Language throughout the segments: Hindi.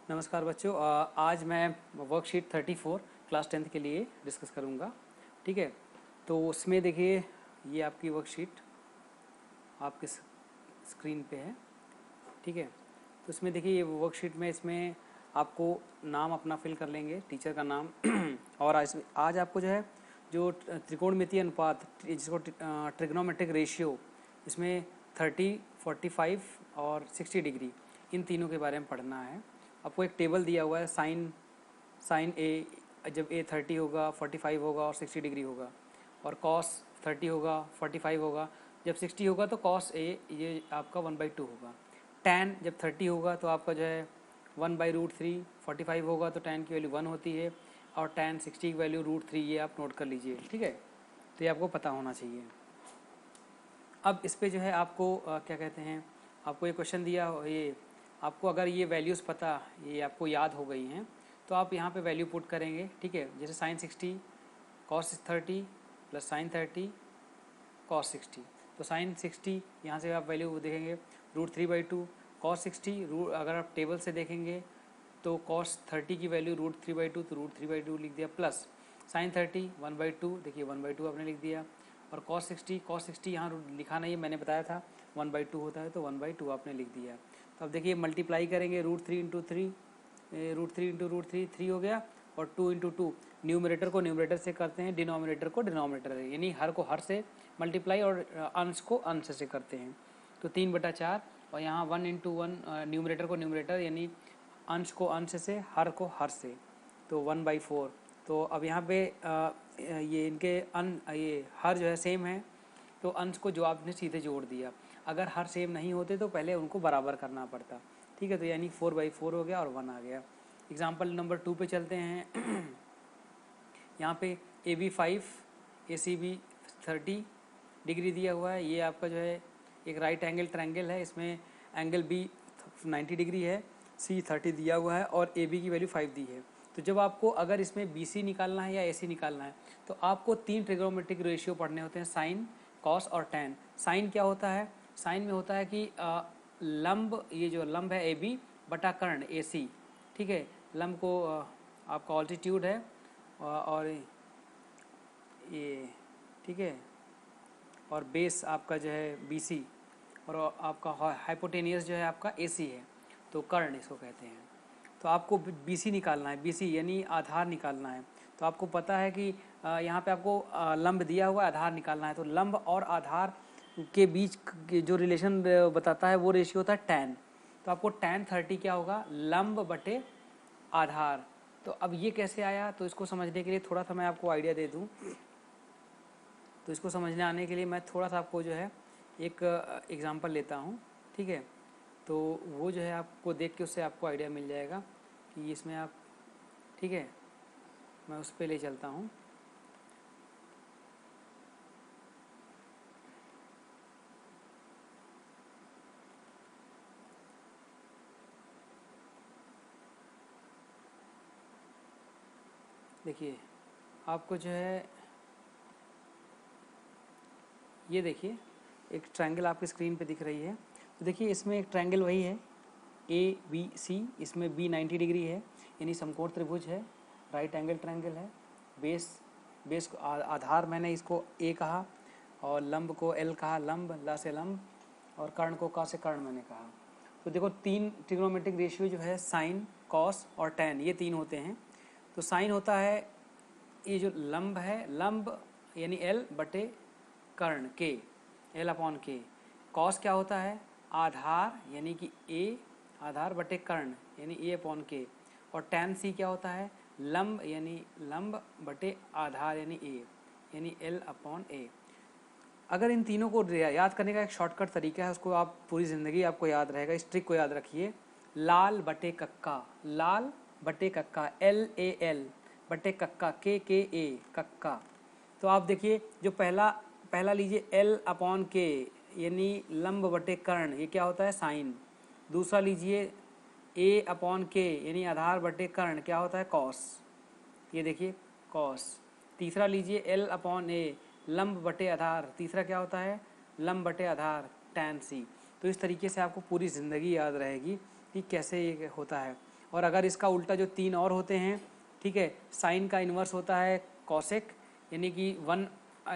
नमस्कार बच्चों। आज मैं वर्कशीट 34 क्लास 10th के लिए डिस्कस करूंगा। ठीक है, तो उसमें देखिए ये आपकी वर्कशीट आपके स्क्रीन पे है। ठीक है, तो इसमें देखिए ये वर्कशीट में इसमें आपको नाम अपना फिल कर लेंगे, टीचर का नाम और आज आपको जो है जो त्रिकोणमितीय अनुपात जिसको ट्रिग्नोमेट्रिक रेशियो, इसमें 30, 45 और 60 डिग्री, इन तीनों के बारे में पढ़ना है। आपको एक टेबल दिया हुआ है, साइन ए जब ए 30 होगा, 45 होगा और 60 डिग्री होगा, और कॉस 30 होगा, 45 होगा, जब 60 होगा तो कॉस ए ये आपका 1/2 होगा। टैन जब 30 होगा तो आपका जो है 1/√3, 45 होगा तो टैन की वैल्यू 1 होती है, और टैन 60 की वैल्यू √3, ये आप नोट कर लीजिए। ठीक है, तो ये आपको पता होना चाहिए। अब इस पे जो है आपको क्या कहते हैं, आपको ये क्वेश्चन दिया, ये आपको अगर ये वैल्यूज़ पता, ये आपको याद हो गई हैं, तो आप यहाँ पे वैल्यू पुट करेंगे। ठीक है, जैसे sine 60 cos 30 plus sine 30 cos 60, तो साइन 60 यहाँ से आप वैल्यू देखेंगे √3/2, कॉस 60 अगर आप टेबल से देखेंगे तो कॉस 30 की वैल्यू √3/2, तो √3/2 लिख दिया, प्लस साइन 30 1/2, देखिए 1/2 आपने लिख दिया, और कॉस 60 यहाँ लिखा नहीं है, मैंने बताया था 1/2 होता है, तो 1/2 आपने लिख दिया। तो अब देखिए मल्टीप्लाई करेंगे, √3 × 3, √3 × 3 हो गया, और 2 × 2, न्यूमरेटर को न्यूमरेटर से करते हैं, डिनोमिनेटर को डिनोमिनेटर, यानी हर को हर से मल्टीप्लाई और अंश को अंश से करते हैं, तो 3/4, और यहाँ 1 × 1, न्यूमरेटर को न्यूमरेटर यानी अंश को अंश से, हर को हर से, तो 1/4। तो अब यहाँ पे ये इनके ये हर जो है सेम है, तो अंश को जो आपने सीधे जोड़ दिया। अगर हर सेम नहीं होते तो पहले उनको बराबर करना पड़ता। ठीक है, तो यानी 4/4 हो गया और 1 आ गया। एग्जाम्पल नंबर 2 पे चलते हैं। यहाँ पे AB 5, ACB 30 डिग्री दिया हुआ है। ये आपका जो है एक राइट एंगल ट्रायंगल है, इसमें एंगल B 90 डिग्री है, C 30 दिया हुआ है, और AB की वैल्यू 5 दी है। तो जब आपको अगर इसमें BC निकालना है या AC निकालना है, तो आपको 3 ट्रिग्नोमेट्रिक रेशियो पढ़ने होते हैं, साइन, कॉस और टैन। साइन क्या होता है? साइन में होता है कि लंब, ये जो लंब है AB बटा कर्ण AC। ठीक है, लंब को आपका ऑल्टीट्यूड है, और ये, ठीक है, और बेस आपका जो है BC, और आपका हाइपोटेनियस जो है आपका AC है, तो कर्ण इसको कहते हैं। तो आपको BC निकालना है, BC यानी आधार निकालना है। तो आपको पता है कि यहाँ पे आपको लंब दिया हुआ आधार निकालना है, तो लंब और आधार के बीच जो रिलेशन बताता है वो रेशियो होता है टैन। तो आपको टैन 30 क्या होगा? लंब बटे आधार। तो अब ये कैसे आया, तो इसको समझने के लिए थोड़ा सा मैं आपको आइडिया दे दूँ। तो इसको समझने आने के लिए मैं थोड़ा सा आपको जो है एक एग्जांपल लेता हूँ। ठीक है, तो वो जो है आपको देख के उससे आपको आइडिया मिल जाएगा कि इसमें आप, ठीक है, मैं उस पर ले चलता हूँ। देखिए आपको जो है ये देखिए एक ट्रायंगल आपकी स्क्रीन पे दिख रही है। तो देखिए इसमें एक ट्रायंगल वही है ABC, इसमें B 90 डिग्री है, यानी समकोण त्रिभुज है, राइट एंगल ट्रायंगल है। बेस को आधार मैंने इसको A कहा, और लंब को L कहा, लंब ला से लंब, और कर्ण को का से कर्ण मैंने कहा। तो देखो 3 ट्रिग्नोमेट्रिक रेशियो जो है साइन, कॉस और टैन, ये 3 होते हैं। तो साइन होता है ये जो लंब है, लंब यानी L बटे कर्ण K, L/K। कॉस क्या होता है? आधार यानी कि A, आधार बटे कर्ण यानी A/K। और टैन C क्या होता है? लंब यानी लंब बटे आधार यानी A, यानी L/A। अगर इन तीनों को याद करने का एक शॉर्टकट तरीका है, उसको आप पूरी ज़िंदगी आपको याद रहेगा, इस ट्रिक को याद रखिए। लाल बटे कक्का, लाल बटे कक्का, LAL बटे कक्का, KKA, कक्का। तो आप देखिए जो पहला लीजिए L/K यानी लंब बटे कर्ण, ये क्या होता है? साइन। दूसरा लीजिए A/K यानी आधार बटे कर्ण, क्या होता है? कॉस, ये देखिए कॉस। तीसरा लीजिए L/A लंब बटे आधार, तीसरा क्या होता है? लंब बटे आधार, टैन C। तो इस तरीके से आपको पूरी ज़िंदगी याद रहेगी कि कैसे ये होता है। और अगर इसका उल्टा जो 3 और होते हैं, ठीक है, साइन का इन्वर्स होता है कॉसेक, यानी कि 1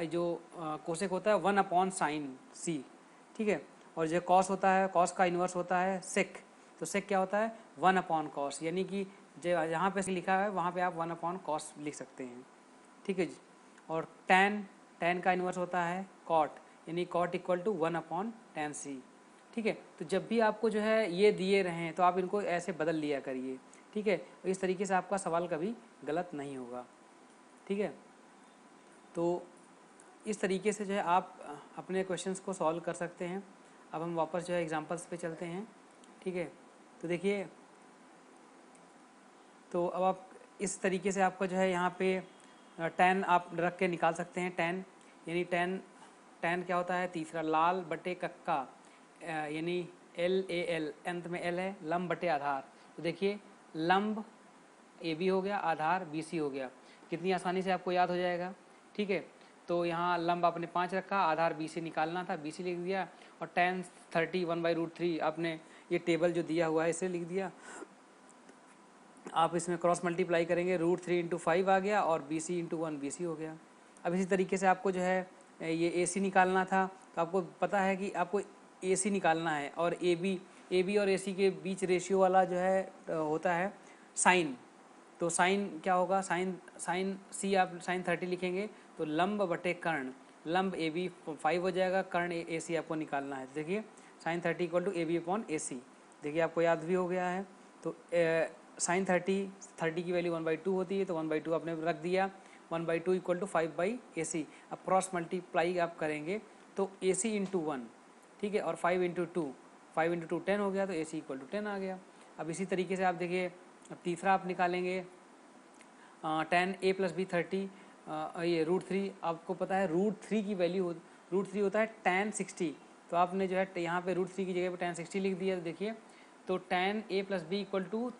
जो कोसेक होता है 1 साइन सी, ठीक है, और जो कॉस होता है, कॉस का इन्वर्स होता है सेक, तो सेक क्या होता है 1 कॉस, यानी कि जो यहाँ पे लिखा है वहाँ पे आप 1 कॉस लिख सकते हैं, ठीक है जी। और टैन का इन्वर्स होता है कॉट, यानी cot equal to 1/tan c, ठीक है। तो जब भी आपको जो है ये दिए रहे हैं तो आप इनको ऐसे बदल लिया करिए, ठीक है, इस तरीके से आपका सवाल कभी गलत नहीं होगा, ठीक है। तो इस तरीके से जो है आप अपने क्वेश्चंस को सॉल्व कर सकते हैं। अब हम वापस जो है एग्जांपल्स पे चलते हैं, ठीक है। तो देखिए, तो अब आप इस तरीके से आपका जो है यहाँ पे टैन आप रख के निकाल सकते हैं। टैन यानी टैन क्या होता है, तीसरा लाल बटे कक्का, यानी LAL, अंत में L है, लंब बटे आधार। तो देखिए लंब AB हो गया, आधार BC हो गया, कितनी आसानी से आपको याद हो जाएगा, ठीक है। तो यहाँ लंब आपने 5 रखा, आधार BC निकालना था, BC लिख दिया, और tan 30 1/√3 आपने ये टेबल जो दिया हुआ है इसे लिख दिया। आप इसमें क्रॉस मल्टीप्लाई करेंगे, √3 × 5 आ गया, और BC × 1 BC हो गया। अब इसी तरीके से आपको जो है ये AC निकालना था, तो आपको पता है कि आपको AC निकालना है, और AB और AC के बीच रेशियो वाला जो है होता है साइन। तो साइन क्या होगा, साइन C आप साइन 30 लिखेंगे, तो लंब बटे कर्ण, लंब AB 5 हो जाएगा, कर्ण AC आपको निकालना है। देखिए साइन 30 = AB/AC, देखिए आपको याद भी हो गया है। तो साइन 30 की वैल्यू 1/2 होती है, तो 1/2 आपने रख दिया, 1/2 = 5/AC। अब क्रॉस मल्टीप्लाई आप करेंगे तो AC × 1, ठीक है, और 5 × 2, 5 × 2 10 हो गया, तो AC = 10 आ गया। अब इसी तरीके से आप देखिए, अब तीसरा आप निकालेंगे tan A + B 30, ये √3, आपको पता है √3 की वैल्यू, √3 होता है tan 60, तो आपने जो है यहाँ पे √3 की जगह पे tan 60 लिख दिया। तो देखिए, तो tan A + B =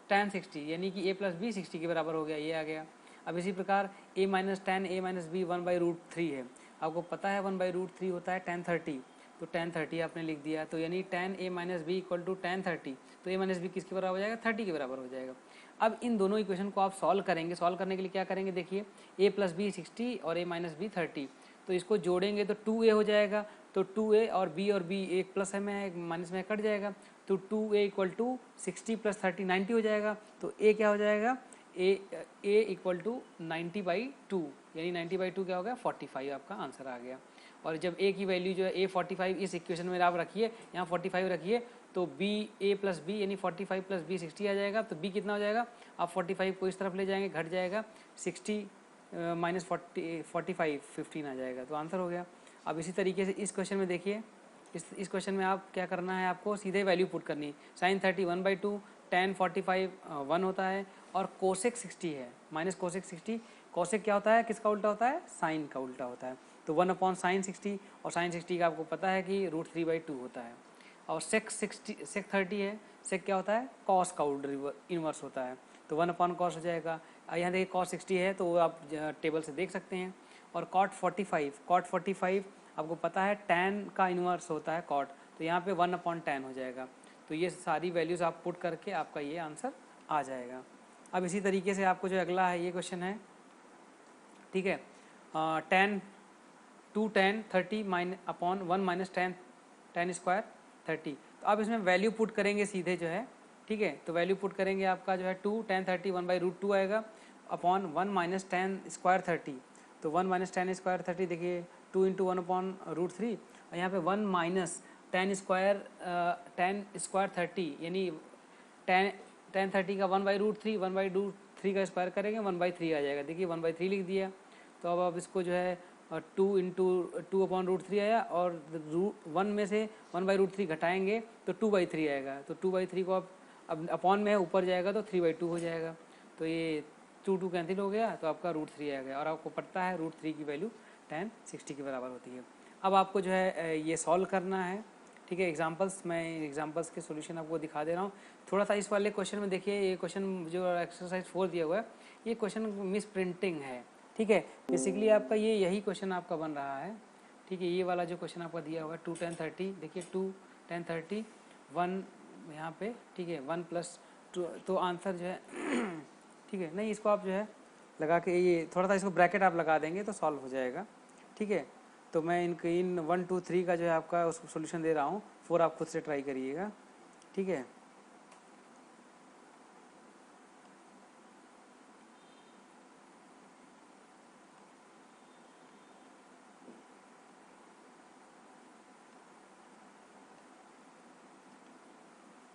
tan 60, यानी कि A + B 60 के बराबर हो गया, ये आ गया। अब इसी प्रकार A - tan A - B 1/√3 है, आपको पता है 1/√3 होता है tan 30, तो tan 30 आपने लिख दिया, तो यानी tan A - B = tan 30, तो A - B किसके बराबर हो जाएगा, 30 के बराबर हो जाएगा। अब इन दोनों इक्वेशन को आप सॉल्व करेंगे, सॉल्व करने के लिए क्या करेंगे, देखिए A + B 60 और A - B 30, तो इसको जोड़ेंगे तो 2A हो जाएगा, तो 2A और B एक प्लस में है, एक माइनस में कट जाएगा, तो 2A = 60 + 30 90 हो जाएगा। तो A क्या हो जाएगा, A = 90/2, यानी 90/2 क्या हो गया, 45 आपका आंसर आ गया। और जब A की वैल्यू जो है A 45 इस इक्वेशन में आप रखिए, यहाँ 45 रखिए, तो A + B यानी 45 + B 60 आ जाएगा। तो B कितना हो जाएगा, आप 45 को इस तरफ ले जाएंगे, घट जाएगा, 60 - 45 15 आ जाएगा, तो आंसर हो गया। अब इसी तरीके से इस क्वेश्चन में देखिए, इस क्वेश्चन में आप क्या करना है, आपको सीधे वैल्यू पुट करनी। साइन 30 1/2, tan 45 1 होता है, और कोसेक 60 है, माइनस कोसेक 60। कोसेक क्या होता है, किसका उल्टा होता है, साइन का उल्टा होता है, तो 1/sin 60, और साइन 60 का आपको पता है कि √3/2 होता है। और सेक 30 है, सेक क्या होता है, कॉस का इन्वर्स होता है, तो 1/cos हो जाएगा। यहाँ देखिए cos 60 है, तो आप टेबल से देख सकते हैं। और cot 45 आपको पता है tan का इन्वर्स होता है cot, तो यहाँ पे 1/tan हो जाएगा। तो ये सारी वैल्यूज़ आप पुट करके आपका ये आंसर आ जाएगा। अब इसी तरीके से आपको जो अगला है ये क्वेश्चन है, ठीक है, tan 30 1 - tan स्क्वायर 30, तो आप इसमें वैल्यू पुट करेंगे सीधे जो है, ठीक है। तो वैल्यू पुट करेंगे, आपका जो है 2 tan 30 1/√2 आएगा, अपॉन 1 - tan स्क्वायर 30, तो 1 - tan स्क्वायर 30, देखिए 2 × 1/√3, और यहाँ पे 1 - tan स्क्वायर 30, यानी tan 30 का 1/√3 का स्क्वायर करेंगे 1/3 आ जाएगा, देखिए 1/3 लिख दिया। तो अब आप इसको जो है 2 × 2/√3 आया, और 1 में से 1/√3 घटाएंगे तो 2/3 आएगा, तो 2/3 को आप अब अपॉन में है, ऊपर जाएगा तो 3/2 हो जाएगा, तो ये 2 कैंसिल हो गया, तो आपका √3 आ गया। और आपको पता है √3 की वैल्यू tan 60 के बराबर होती है। अब आपको जो है ये सॉल्व करना है, ठीक है। मैं एग्जांपल्स के सॉल्यूशन आपको दिखा दे रहा हूँ। थोड़ा सा इस वाले क्वेश्चन में देखिए, ये क्वेश्चन जो एक्सरसाइज 4 दिया हुआ है, ये क्वेश्चन मिस प्रिंटिंग है, ठीक है। बेसिकली आपका यही क्वेश्चन आपका बन रहा है, ठीक है। ये वाला जो क्वेश्चन आपका दिया हुआ है 2 tan 30, देखिए 2 tan 30 1 यहाँ पे, ठीक है, 1 + तो आंसर जो है ठीक है, नहीं इसको आप जो है लगा के ये थोड़ा सा इसको ब्रैकेट आप लगा देंगे तो सॉल्व हो जाएगा। ठीक है, तो मैं इन 1 2 3 का जो है आपका उसको सोल्यूशन दे रहा हूँ, 4 आप खुद से ट्राई करिएगा। ठीक है,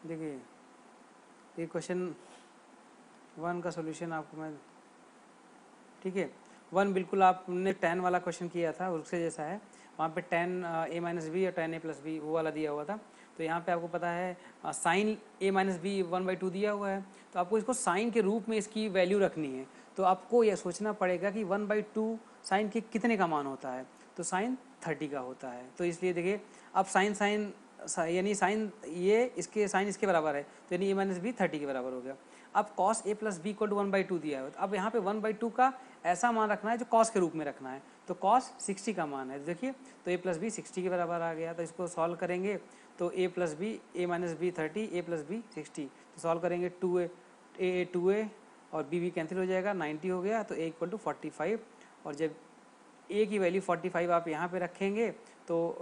देखिए ये क्वेश्चन 1 का सोल्यूशन आपको मैं, ठीक है 1 बिल्कुल आपने 10 वाला क्वेश्चन किया था उससे जैसा है, वहाँ पे 10 a माइनस बी और 10 a प्लस बी वो वाला दिया हुआ था। तो यहाँ पे आपको पता है साइन a माइनस बी 1/2 दिया हुआ है, तो आपको इसको साइन के रूप में इसकी वैल्यू रखनी है। तो आपको यह सोचना पड़ेगा कि 1/2 साइन के कितने का मान होता है, तो साइन 30 का होता है। तो इसलिए देखिए अब साइन यानी साइन ये इसके साइन इसके बराबर है, तो यानी a माइनस बी 30 के बराबर हो गया। अब cos a plus B equal to 1/2 दिया है, तो अब यहाँ पे 1/2 का ऐसा मान रखना है जो कॉस के रूप में रखना है, तो कॉस 60 का मान है। देखिए तो a प्लस बी 60 के बराबर आ गया, तो इसको सॉल्व करेंगे तो a plus B a minus B 30 a plus B 60, तो सॉल्व करेंगे 2a और b कैंसिल हो जाएगा, 90 हो गया, तो a इक्वल टू 45। और जब a की वैल्यू 45 आप यहाँ पे रखेंगे तो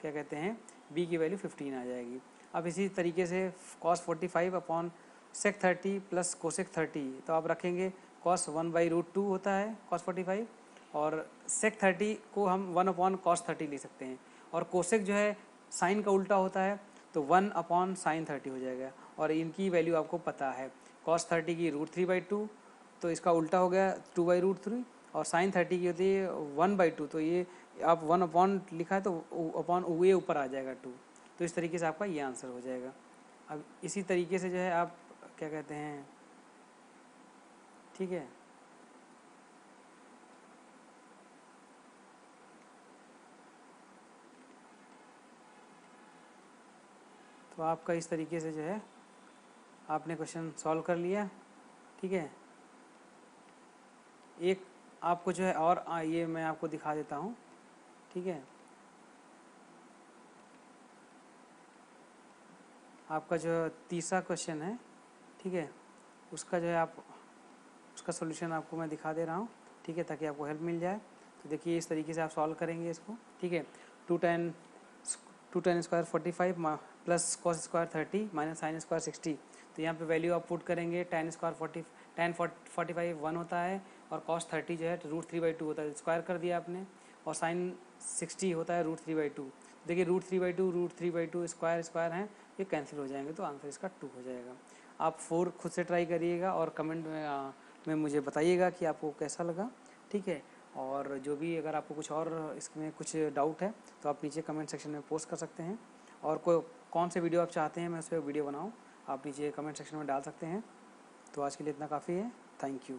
क्या कहते हैं b की वैल्यू 15 आ जाएगी। अब इसी तरीके से cos 45 upon sec 30 plus cosec 30, तो आप रखेंगे cos 1/√2 होता है cos 45, और sec 30 को हम 1 अपॉन cos 30 ले सकते हैं, और कोसेक जो है साइन का उल्टा होता है, तो 1 अपॉन साइन 30 हो जाएगा। और इनकी वैल्यू आपको पता है, cos 30 की √3/2, तो इसका उल्टा हो गया 2/√3, और साइन 30 की होती है 1/2, तो ये आप 1 अपॉन लिखा है तो अपॉन ये ऊपर आ जाएगा 2, तो इस तरीके से आपका ये आंसर हो जाएगा। अब इसी तरीके से जो है आप क्या कहते हैं, ठीक है तो आपका इस तरीके से जो है आपने क्वेश्चन सॉल्व कर लिया। ठीक है, एक आपको जो है और ये मैं आपको दिखा देता हूँ। ठीक है, आपका जो तीसरा क्वेश्चन है, ठीक है उसका जो है आप उसका सोल्यूशन आपको मैं दिखा दे रहा हूँ। ठीक है, ताकि आपको हेल्प मिल जाए। तो देखिए इस तरीके से आप सॉल्व करेंगे इसको। ठीक है, 2tan square 45 plus cos square 30 minus sine square 60, तो यहाँ पे वैल्यू आप पुट करेंगे। tan 45 1 होता है, और cos 30 जो है √3/2 होता है, स्क्वायर कर दिया आपने, और साइन 60 होता है √3/2। देखिए √3/2 स्क्वायर स्क्वायर हैं, ये कैंसिल हो जाएंगे, तो आंसर इसका 2 हो जाएगा। आप 4 खुद से ट्राई करिएगा और कमेंट में मुझे बताइएगा कि आपको कैसा लगा। ठीक है, और जो भी अगर आपको कुछ और इसमें कुछ डाउट है तो आप नीचे कमेंट सेक्शन में पोस्ट कर सकते हैं, और कौन से वीडियो आप चाहते हैं मैं उस पर वीडियो बनाऊँ, आप नीचे कमेंट सेक्शन में डाल सकते हैं। तो आज के लिए इतना काफ़ी है, थैंक यू।